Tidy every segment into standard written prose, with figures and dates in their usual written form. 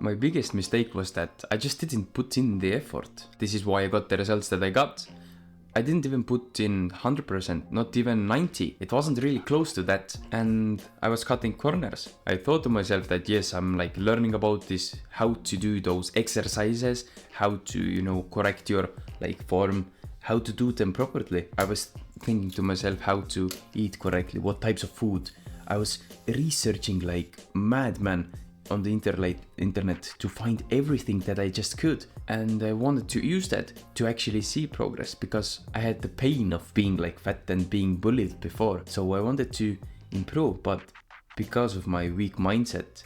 My biggest mistake was that I just didn't put in the effort. This is why I got the results that I got. I didn't even put in 100%, not even 90%. It wasn't really close to that. And I was cutting corners. I thought to myself that yes, I'm like learning about this, how to do those exercises, how to, correct your like form, how to do them properly. I was thinking to myself how to eat correctly, what types of food. I was researching like madman on the internet to find everything that I just could, and I wanted to use that to actually see progress, because I had the pain of being like fat and being bullied before. So I wanted to improve, but because of my weak mindset,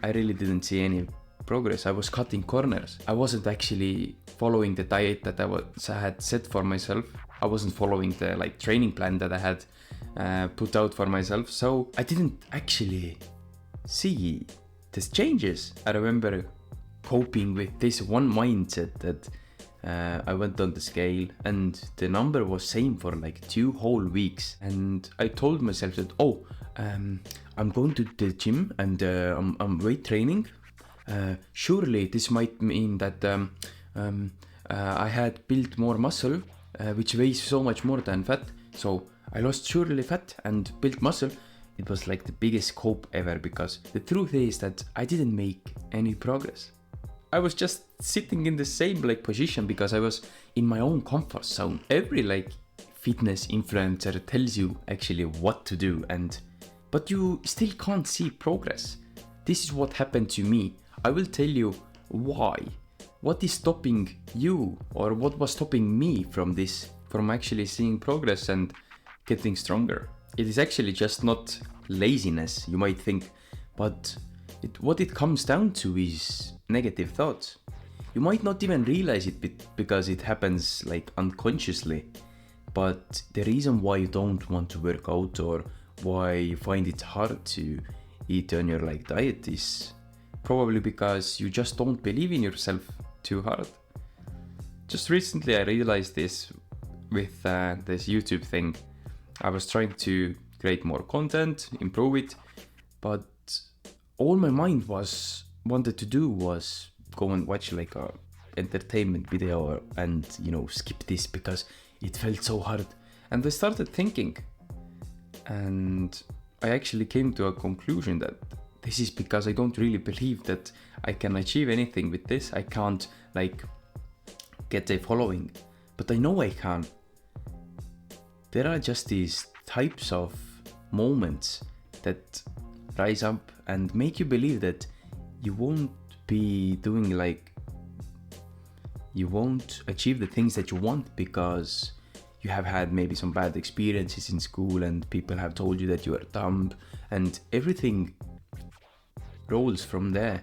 I really didn't see any progress. I was cutting corners. I wasn't actually following the diet that I had set for myself. I wasn't following the like training plan that I had put out for myself. So I didn't actually see these changes. I remember coping with this one mindset that I went on the scale and the number was same for like 2 whole weeks, and I told myself that I'm going to the gym and I'm weight training. Surely this might mean that I had built more muscle, which weighs so much more than fat, so I lost surely fat and built muscle. It was like the biggest cope ever, because the truth is that I didn't make any progress. I was just sitting in the same like position because I was in my own comfort zone. Every like fitness influencer tells you actually what to do, but you still can't see progress. This is what happened to me. I will tell you why. What is stopping you, or what was stopping me from actually seeing progress and getting stronger? It is actually just not laziness, you might think, but what it comes down to is negative thoughts. You might not even realize it because it happens like unconsciously, but the reason why you don't want to work out or why you find it hard to eat on your like diet is probably because you just don't believe in yourself too hard. Just recently I realized this with this YouTube thing. I was trying to create more content, improve it, but all my mind wanted to do was go and watch like a entertainment video and skip this because it felt so hard. And I started thinking, and I actually came to a conclusion that this is because I don't really believe that I can achieve anything with this. I can't like get a following, but I know I can. There are just these types of moments that rise up and make you believe that you won't achieve the things that you want because you have had maybe some bad experiences in school and people have told you that you are dumb, and everything rolls from there.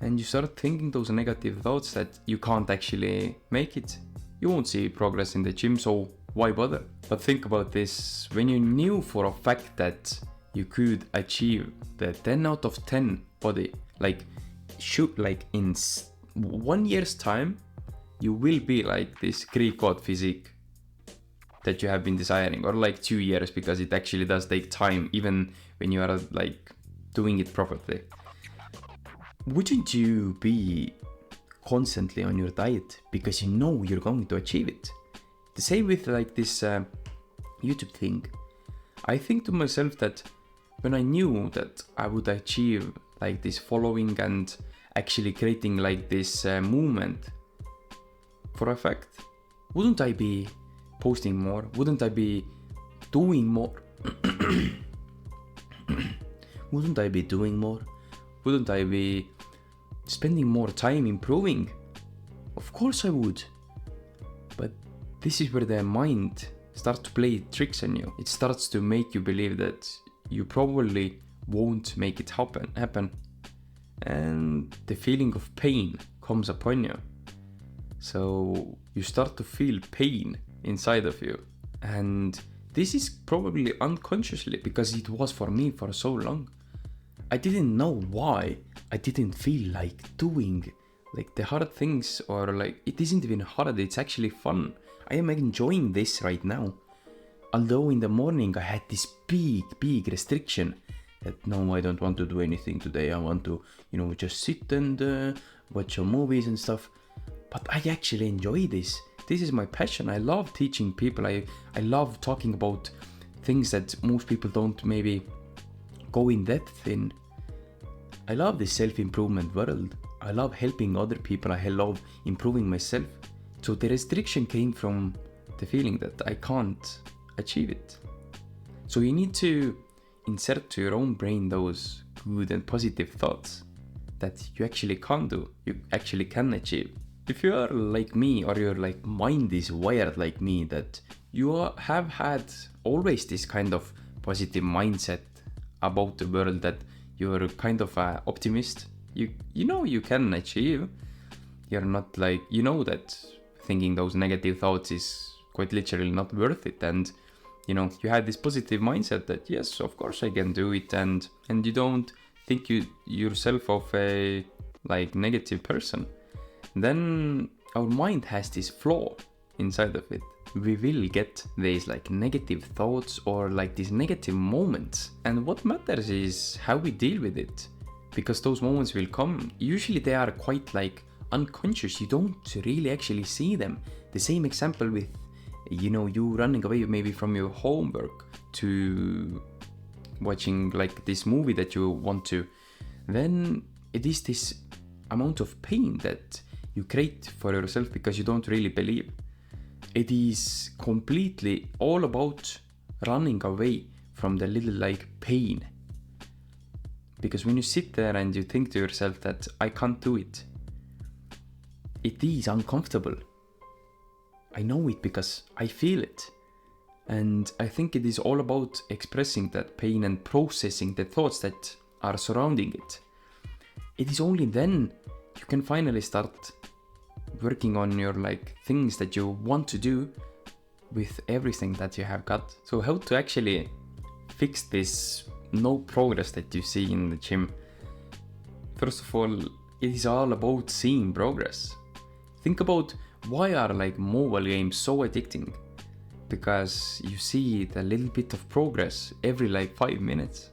And you start thinking those negative thoughts that you can't actually make it. You won't see progress in the gym, so why bother? But think about this. When you knew for a fact that you could achieve the 10 out of 10 body, in 1 year's time, you will be like this Greek god physique that you have been desiring, or like 2 years, because it actually does take time even when you are like doing it properly. Wouldn't you be constantly on your diet because you know you're going to achieve it? The same with like this YouTube thing. I think to myself that when I knew that I would achieve like this following and actually creating like this movement for a fact, wouldn't I be posting more? Wouldn't I be doing more? Wouldn't I be doing more? Wouldn't I be spending more time improving? Of course I would. But this is where the mind starts to play tricks on you. It starts to make you believe that you probably won't make it happen. And the feeling of pain comes upon you. So you start to feel pain inside of you. And this is probably unconsciously, because it was for me for so long. I didn't know why I didn't feel like doing like the hard things, or like it isn't even hard, it's actually fun. I am enjoying this right now. Although in the morning I had this big restriction that no, I don't want to do anything today, I want to, just sit and watch some movies and stuff. But I actually enjoy this. This is my passion. I love teaching people. I love talking about things that most people don't maybe go in depth in. I love this self-improvement world. I love helping other people. I love improving myself. So the restriction came from the feeling that I can't achieve it. So you need to insert to your own brain those good and positive thoughts that you actually can do, you actually can achieve. If you are like me, or your mind is wired like me, that you have had always this kind of positive mindset about the world, that you're kind of an optimist, you can achieve. You're not that thinking those negative thoughts is quite literally not worth it, and you had this positive mindset that yes, of course I can do it, and you don't think yourself of a negative person. Then our mind has this flaw inside of it. We will get these negative thoughts or these negative moments, and what matters is how we deal with it, because those moments will come. Usually they are quite unconscious. You don't really actually see them. The same example with you running away maybe from your homework to watching this movie that you want to, then it is this amount of pain that you create for yourself because you don't really believe. It is completely all about running away from the little pain. Because when you sit there and you think to yourself that I can't do it, it is uncomfortable. I know it because I feel it. And I think it is all about expressing that pain and processing the thoughts that are surrounding it. It is only then you can finally start working on your things that you want to do with everything that you have got. So how to actually fix this no progress that you see in the gym? First of all, it is all about seeing progress. Think about why are mobile games so addicting? Because you see the little bit of progress every 5 minutes.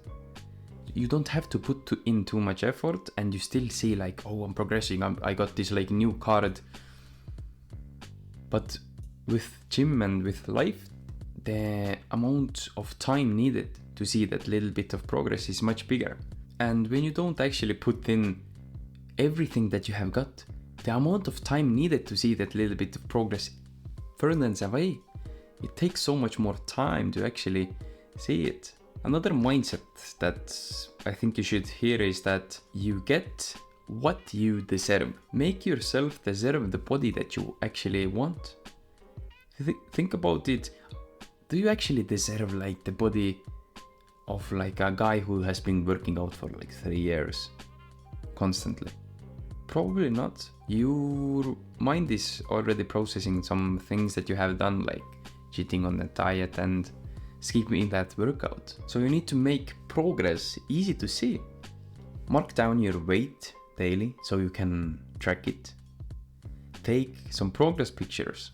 You don't have to put in too much effort, and you still see oh, I'm progressing, I got this new card. But with gym and with life, the amount of time needed to see that little bit of progress is much bigger. And when you don't actually put in everything that you have got, the amount of time needed to see that little bit of progress furthers away. It takes so much more time to actually see it. Another mindset that I think you should hear is that you get what you deserve. Make yourself deserve the body that you actually want. Think about it. Do you actually deserve the body of a guy who has been working out for 3 years constantly? Probably not. Your mind is already processing some things that you have done, cheating on the diet and skipping that workout. So you need to make progress easy to see. Mark down your weight daily so you can track it. Take some progress pictures.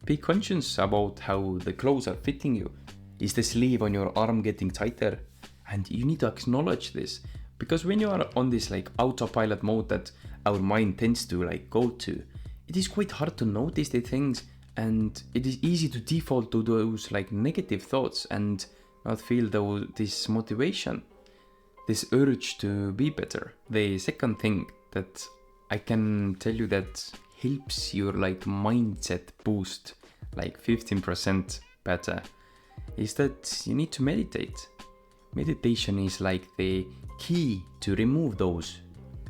Be conscious about how the clothes are fitting you. Is the sleeve on your arm getting tighter? And you need to acknowledge this, because when you are on this autopilot mode that our mind tends to go to, it is quite hard to notice the things, and it is easy to default to those negative thoughts and not feel this motivation, this urge to be better. The second thing that I can tell you that helps your mindset boost 15% better is that you need to meditate. Meditation is the key to remove those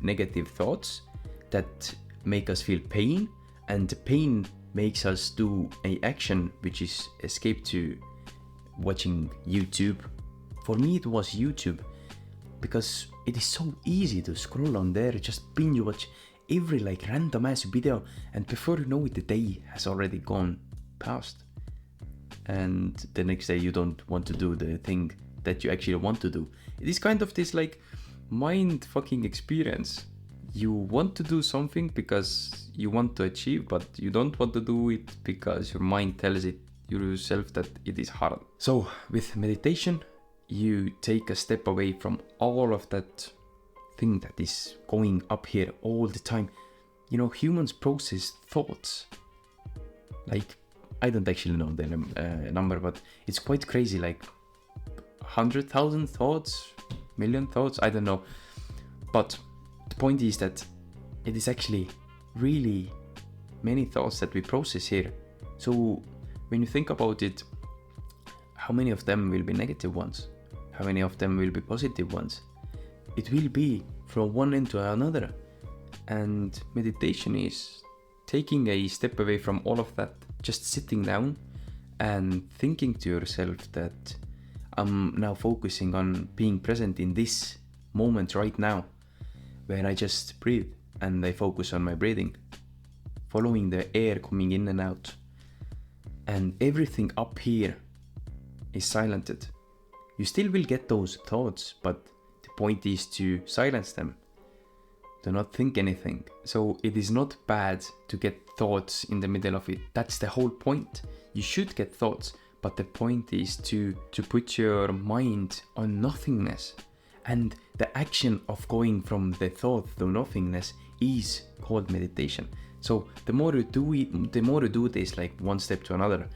negative thoughts that make us feel pain, and the pain makes us do an action, which is escape to watching YouTube. For me it was YouTube, because it is so easy to scroll on there, just binge watch every random ass video, and before you know it the day has already gone past, and the next day you don't want to do the thing that you actually want to do. It is kind of this mind fucking experience. You want to do something because you want to achieve, but you don't want to do it because your mind tells it yourself that it is hard. So with meditation, you take a step away from all of that thing that is going up here all the time. You know, humans process thoughts. Like, I don't actually know the number, but it's quite crazy. Like 100,000 thoughts, million thoughts, I don't know. But the point is that it is actually really many thoughts that we process here. So when you think about it, how many of them will be negative ones? How many of them will be positive ones? It will be from one end to another. And meditation is taking a step away from all of that, just sitting down and thinking to yourself that I'm now focusing on being present in this moment right now, where I just breathe and I focus on my breathing, following the air coming in and out. And everything up here is silenced. You still will get those thoughts, but the point is to silence them. Do not think anything. So it is not bad to get thoughts in the middle of it. That's the whole point. You should get thoughts, but the point is to put your mind on nothingness. And the action of going from the thought to nothingness is called meditation. So the more you do it, the more you do this, like one step to another,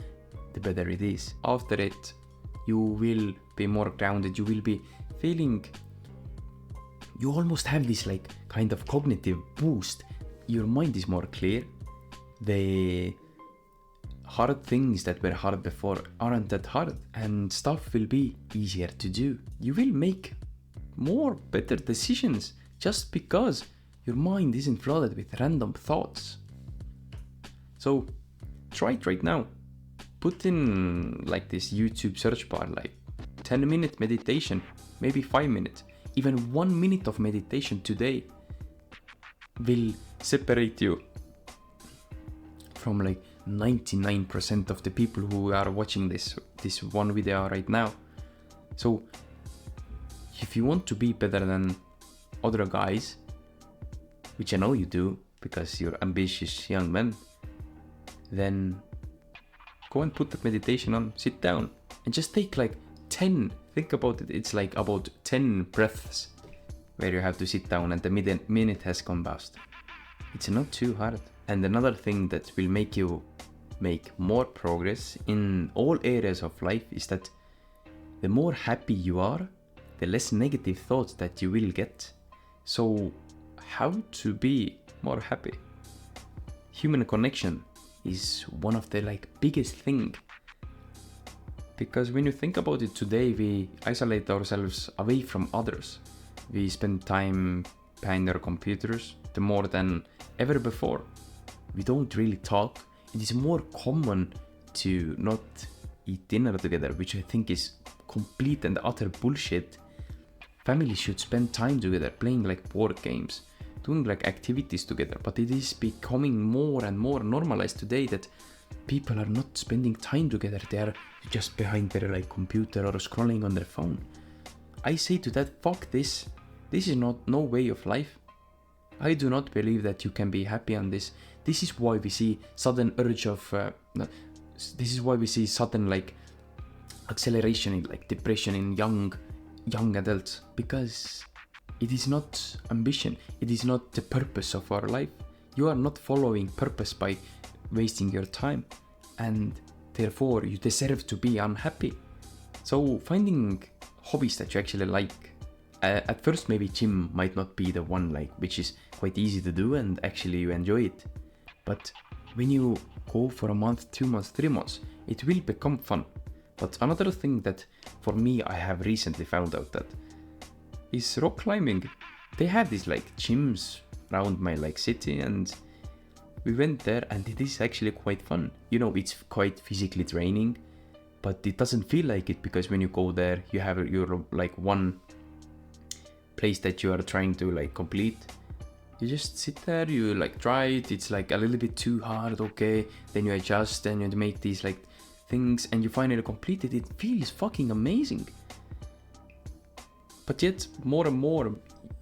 the better it is. After it, you will be more grounded. You will be feeling, you almost have this like kind of cognitive boost. Your mind is more clear. The hard things that were hard before aren't that hard, and stuff will be easier to do. You will make more better decisions just because your mind isn't flooded with random thoughts. So try it right now. Put in like this YouTube search bar, like 10-minute meditation, maybe 5 minutes, even 1 minute of meditation today will separate you from like 99% of the people who are watching this one video right now. So if you want to be better than other guys, which I know you do because you're ambitious young men, then go and put that meditation on, sit down and just take like 10, think about it, it's like about 10 breaths where you have to sit down and the minute has gone past. It's not too hard. And another thing that will make you make more progress in all areas of life is that the more happy you are, the less negative thoughts that you will get. So how to be more happy? Human connection is one of the like biggest thing, because when you think about it, today we isolate ourselves away from others. We spend time behind our computers the more than ever before. We don't really talk. It is more common to not eat dinner together, which I think is complete and utter bullshit. Families should spend time together, playing like board games, doing like activities together, but it is becoming more and more normalized today that people are not spending time together. They are just behind their like computer or scrolling on their phone. I say to that, fuck this. This is no way of life. I do not believe that you can be happy on this. This is why we see sudden urge of this is why we see sudden like acceleration in like depression in young adults, because it is not ambition. It is not the purpose of our life. You are not following purpose by wasting your time, and therefore you deserve to be unhappy. So finding hobbies that you actually like. At first maybe gym might not be the one, like, which is quite easy to do and actually you enjoy it. But when you go for a month, 2 months, 3 months, it will become fun. But another thing that for me I have recently found out that is rock climbing. They have these like gyms around my like city, and we went there and it is actually quite fun. You know, it's quite physically draining, but it doesn't feel like it, because when you go there you have your like one place that you are trying to like complete. You just sit there, you like try it, it's like a little bit too hard, okay, then you adjust and you make these like things and you finally complete it. It feels fucking amazing. But yet more and more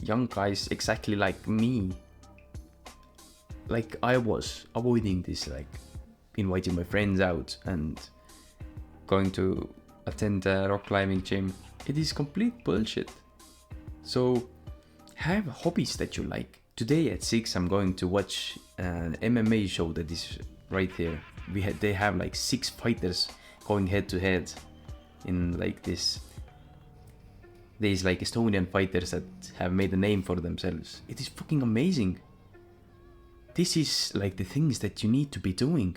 young guys exactly like me, like I was avoiding this, like inviting my friends out and going to attend a rock climbing gym. It is complete bullshit. So have hobbies that you like. Today at 6 I'm going to watch an MMA show that is right here. They have like 6 fighters going head to head in like this. There's like Estonian fighters that have made a name for themselves. It is fucking amazing. This is like the things that you need to be doing.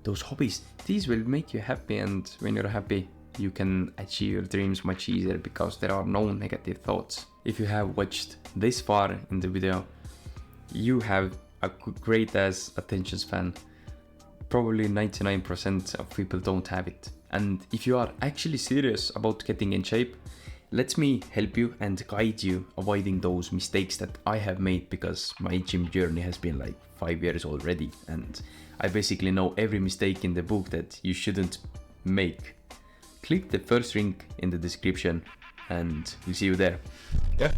Those hobbies, these will make you happy, and when you're happy, you can achieve your dreams much easier because there are no negative thoughts. If you have watched this far in the video, you have a great ass attention span. Probably 99% of people don't have it. And if you are actually serious about getting in shape, let me help you and guide you avoiding those mistakes that I have made, because my gym journey has been like 5 years already, and I basically know every mistake in the book that you shouldn't make. Click the first link in the description and we'll see you there. Yeah.